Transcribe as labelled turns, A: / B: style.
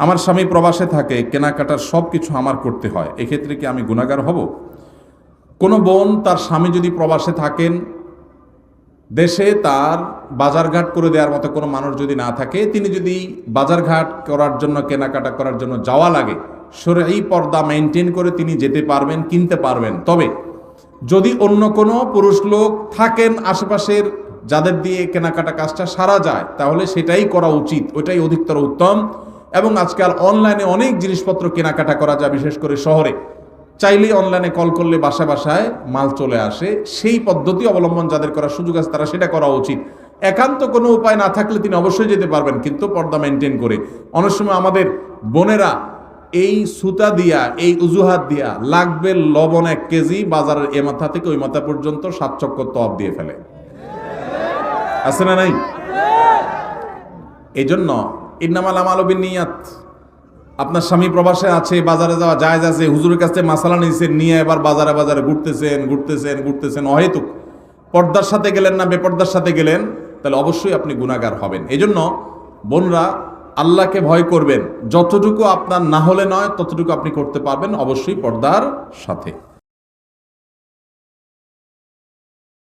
A: আমার স্বামী প্রবাসে থাকে, কেনাকাটার সব কিছু আমার করতে হয়, এক্ষেত্রে কি আমি গুনাহগার হব? কোনো বোন তার স্বামী যদি প্রবাসে থাকেন, দেশে তার বাজারঘাট করে দেওয়ার মতো কোনো মানুষ যদি না থাকে, তিনি যদি বাজারঘাট করার জন্য, কেনাকাটা করার জন্য যাওয়া লাগে, শরঈ পর্দা মেনটেন করে তিনি যেতে পারবেন, কিনতে পারবেন। তবে যদি অন্য কোনো পুরুষ লোক থাকেন আশেপাশের, যাদের দিয়ে কেনাকাটা কাজটা সারা যায়, তাহলে সেটাই করা উচিত, ওইটাই অধিকতর উত্তম। এবং আজকাল অনলাইনে অনেক জিনিসপত্র কেনাকাটা করা যায়, বিশেষ করে শহরে চাইলেই অনলাইনে কল করলে বাসায় বাসায় মাল চলে আসে। সেই পদ্ধতি অবলম্বন যাদের করার সুযোগ আছে তারা সেটা করা উচিত। একান্ত কোনো উপায় না থাকলে তিনি অবশ্যই যেতে পারবেন, কিন্তু পর্দা মেনটেন করে। অনেক সময় আমাদের বোনেরা এই সুতা দিয়া, এই উজুহাত দিয়া লাগবে লবণ 1 কেজি, বাজারের এ মাথা থেকে ওই মাথা পর্যন্ত 7 চক্কর তওয়াব দিয়ে ফেলে, আছে না নাই? এই জন্য ইন্নামাল আমালু বিন্নিয়াত। আপনার স্বামী প্রবাসে আছে, বাজারে যাওয়া জায়েজ আছে, হুজুরের কাছে মাসালা নিয়েছেন, নিয়ে এবার বাজারে বাজারে ঘুরতেছেন অহেতুক। পর্দার সাথে গেলেন না বেপর্দার সাথে গেলেন, তাহলে অবশ্যই আপনি গুনাহগার হবেন। এই জন্য বোনরা আল্লাহকে ভয় করবেন, যতটুকু আপনার না হলে নয় ততটুকু আপনি করতে পারবেন, অবশ্যই পর্দার সাথে।